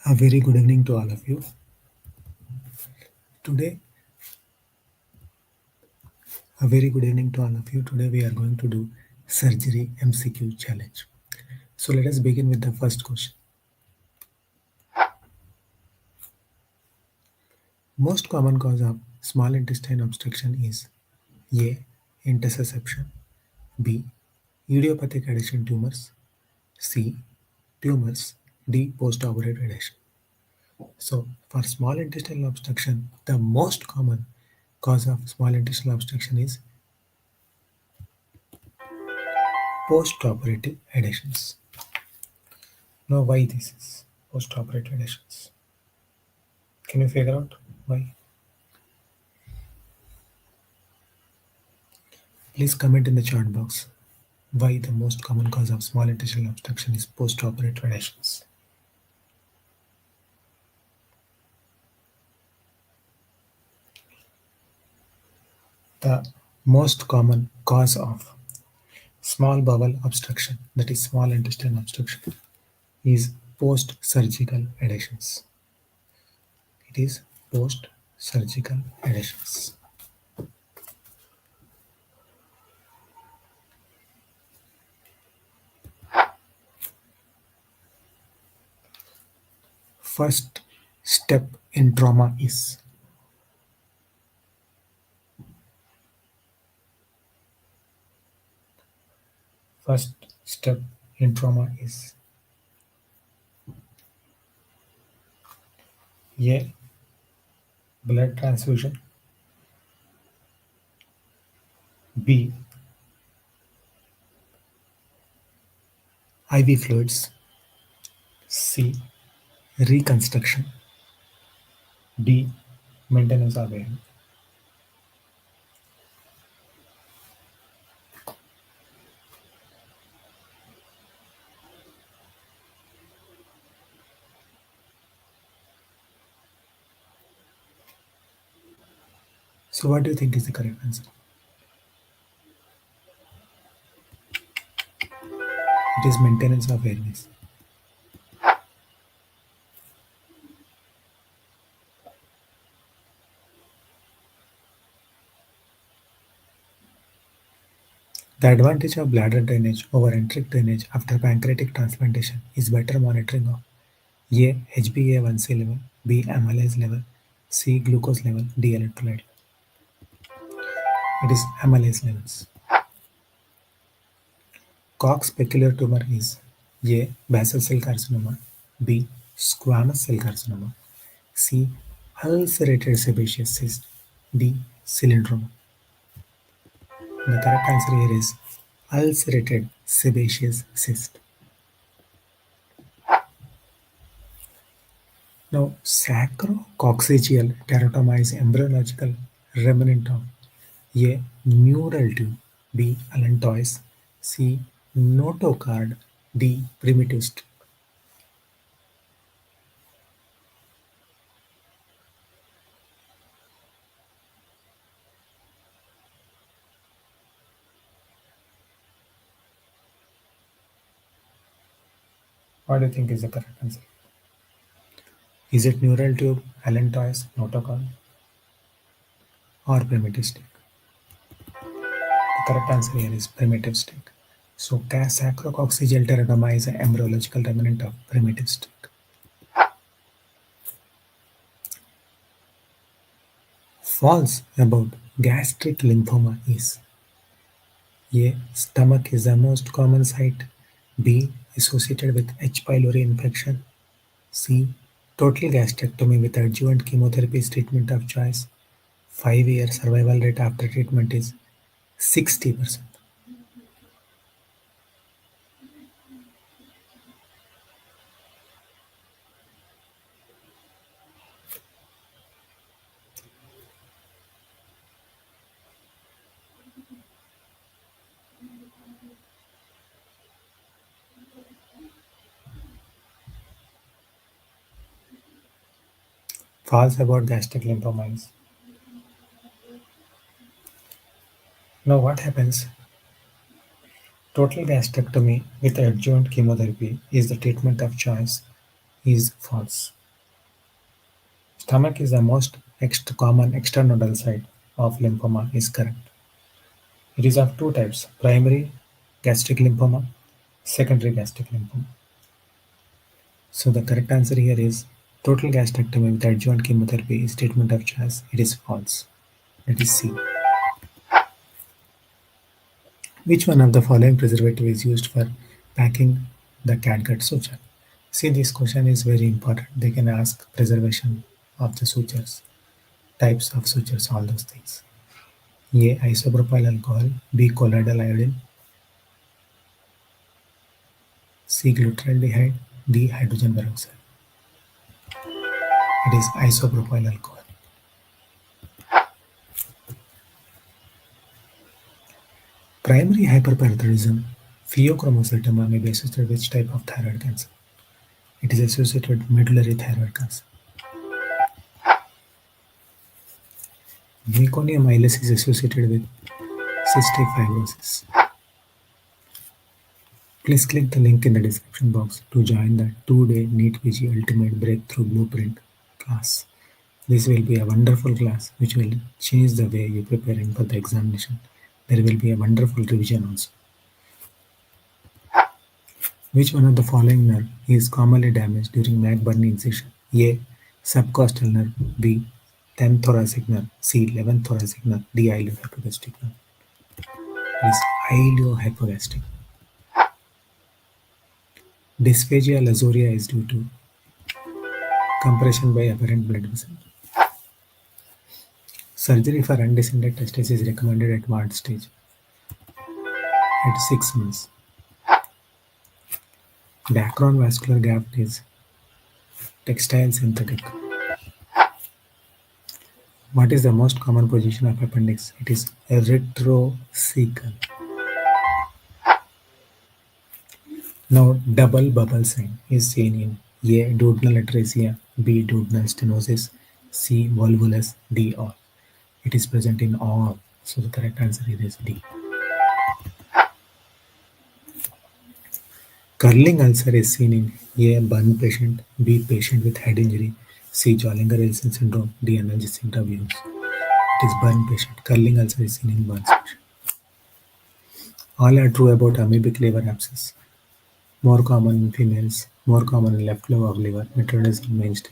A very good evening to all of you. Today, a very good evening to all of you. Today, we are going to do surgery MCQ challenge. So, let us begin with the first question. Most common cause of small intestine obstruction is A. Intussusception, B. Idiopathic adhesion tumors, C. Tumors, D. Postoperative adhesion. So, for small intestinal obstruction, the most common cause of small intestinal obstruction is postoperative adhesions. Now, why this is post-operative adhesions? Can you figure out why? Please comment in the chat box why the most common cause of small intestinal obstruction is post-operative adhesions. The most common cause of small bowel obstruction, that is small intestinal obstruction, is post-surgical adhesions. It is post-surgical adhesions. First step in trauma is first step in trauma is A. Blood transfusion, B. IV fluids, C. Reconstruction, D. Maintenance of air. So what do you think is the correct answer? It is maintenance of airways. The advantage of bladder drainage over enteric drainage after pancreatic transplantation is better monitoring of A. HbA1c level, B. amylase level, C. Glucose level, D. electrolyte. It is amylase levels. Cox peculiar tumor is A. Basal cell carcinoma, B. Squamous cell carcinoma, C. Ulcerated sebaceous cyst, D. Cylindroma. The correct answer here is ulcerated sebaceous cyst. Now, sacrococcygeal teratoma is embryological remnant of A. Neural tube, B. allantois, C. Notochord, D. primitive strip. What do you think is the correct answer? Is it neural tube, allantois, notochord, or primitive stick? The correct answer here is primitive stick. So, sacrococcygeal teratoma is an embryological remnant of primitive stick. False about gastric lymphoma is A. Stomach is the most common site. B. Associated with H. pylori infection. C. Total gastrectomy with adjuvant chemotherapy is treatment of choice. 5-year survival rate after treatment is 60%. False about gastric lymphoma is. Now, what happens? Total gastrectomy with adjuvant chemotherapy is the treatment of choice is false. Stomach is the most common extranodal site of lymphoma is correct. It is of two types: primary gastric lymphoma, secondary gastric lymphoma. So the correct answer here is total gastrectomy with adjuvant chemotherapy is treatment of choice. It is false. That is C. Which one of the following preservative is used for packing the catgut suture? See, this question is very important. They can ask preservation of the sutures, types of sutures, all those things. A. Isopropyl alcohol. B. Colloidal iodine. C. Glutaraldehyde. D. Hydrogen peroxide. It is isopropyl alcohol. Primary hyperparathyroidism pheochromocytoma may be associated with which type of thyroid cancer? It is associated with medullary thyroid cancer. Meconium ileus is associated with cystic fibrosis. Please click the link in the description box to join the 2-day NEET PG Ultimate Breakthrough Blueprint class. This will be a wonderful class which will change the way you preparing for the examination. There will be a wonderful revision also. Which one of the following nerve is commonly damaged during neck burn incision? A. Subcostal nerve. B. 10th thoracic nerve. C. 11th thoracic nerve. D. Iliohypogastric nerve. It is iliohypogastric. Dysphagia lazoria is due to compression by apparent blood vessel. Surgery for undescended testes is recommended at what stage? At 6 months. Dacron vascular graft is textile synthetic. What is the most common position of appendix? It is retrocecal. Now, double bubble sign is seen in A. Duodenal atresia, B. Duodenal stenosis, C. Volvulus, D. All. It is present in all. So the correct answer here is D. Curling ulcer is seen in A. Burn patient, B. Patient with head injury, C. Zollinger-Ellison syndrome, D. Analgesic drug use. It is burn patient. Curling ulcer is seen in burn patient. All are true about amoebic liver abscess. More common in females, more common in left lobe of liver, metronidazole mainstay.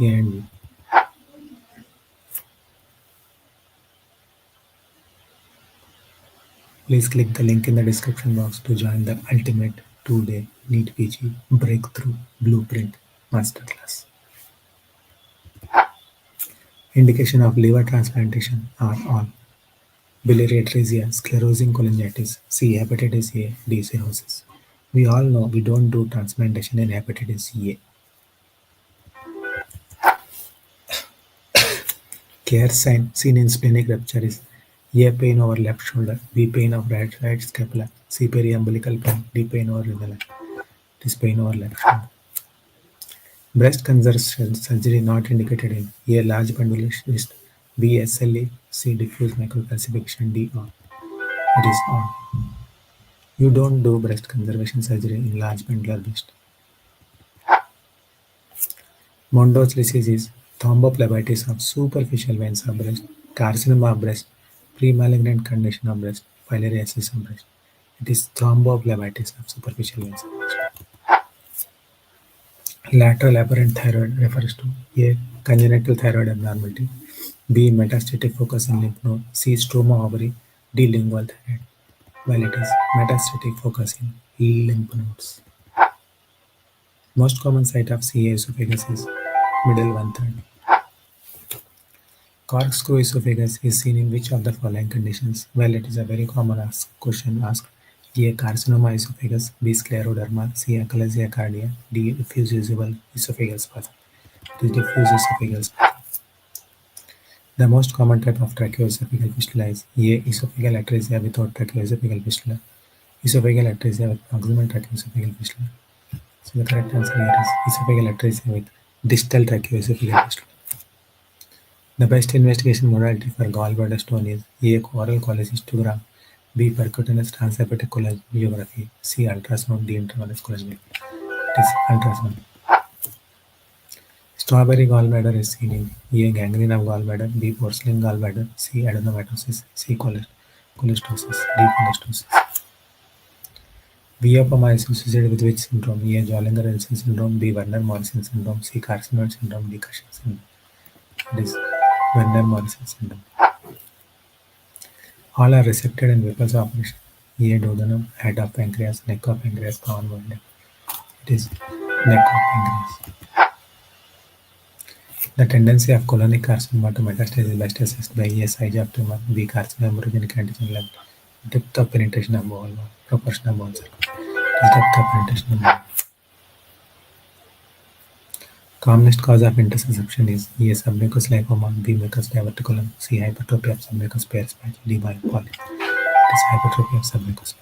A and B. Please click the link in the description box to join the ultimate 2-day NEET PG Breakthrough Blueprint Masterclass. Indication of liver transplantation are all: biliary atresia, sclerosing cholangitis, C. Hepatitis A, D. cirrhosis. We all know we don't do transplantation in hepatitis A. Care sign seen in splenic rupture is A. Pain over left shoulder, B. Pain of right scapula, C. Periumbilical pain, D. Pain over renal. It is pain over left shoulder. Breast conservation surgery not indicated in A. Large pendulous cyst, B. SLE, C. Diffuse microcalcification, D. All. It is all. You don't do breast conservation surgery in large pendular breast. Mondos's disease is thrombophlebitis of superficial veins of breast, carcinoma of breast, pre-malignant condition of breast, filariasis of breast. It is thrombophlebitis of superficial veins of breast. Lateral apparent thyroid refers to A. Congenital thyroid abnormality, B. Metastatic focus in lymph node, C. Stroma ovary, D. Lingual thyroid. Well, it is metastatic focus in lymph nodes. Most common site of CA esophagus is middle one-third. Corkscrew esophagus is seen in which of the following conditions? Well, it is a very common question asked. A. Carcinoma esophagus, B. Scleroderma, C. Achalasia cardia, D. Diffuse visible esophageal spasm. It is diffuse esophageal spasm. The most common type of tracheoesophageal fistula is A. Esophageal atresia without tracheoesophageal fistula, esophageal atresia with proximal tracheoesophageal fistula. So the correct answer here is esophageal atresia with distal tracheoesophageal fistula. The best investigation modality for gallbladder stone is A. Oral cholecystogram, B. Percutaneous transhepatic cholangiography. C. Ultrasound. D. Intravenous cholangiography. It is ultrasound. Strawberry gallbladder is seen in A. Gangrene of gallbladder, B. Porcelain gallbladder, C. Adenomatosis, C. Cholestasis, D. Cholestasis. Viopama is associated with which syndrome? A. Zollinger-Ellison syndrome, B. Werner-Morrison syndrome, C. Carcinoid syndrome, D. Cushing syndrome. It is Werner-Morrison syndrome. All are resected in Whipple's operation. A. Duodenum, head of pancreas, neck of pancreas, common bone. It is neck of pancreas. The tendency of colonic carcinoma to metastasize is best assessed by A. Size of tumor, B. Carcinoma embryogenic antigen level, depth of penetration of bone wall, proportion of bone circle. Depth of penetration of bone. Commonest cause of intussusception is A. Submucous lipoma, B. Mucous diverticulum, C. Hypertrophy of submucous pairs patch, D. Biopoly. It is hypertrophy of submucous.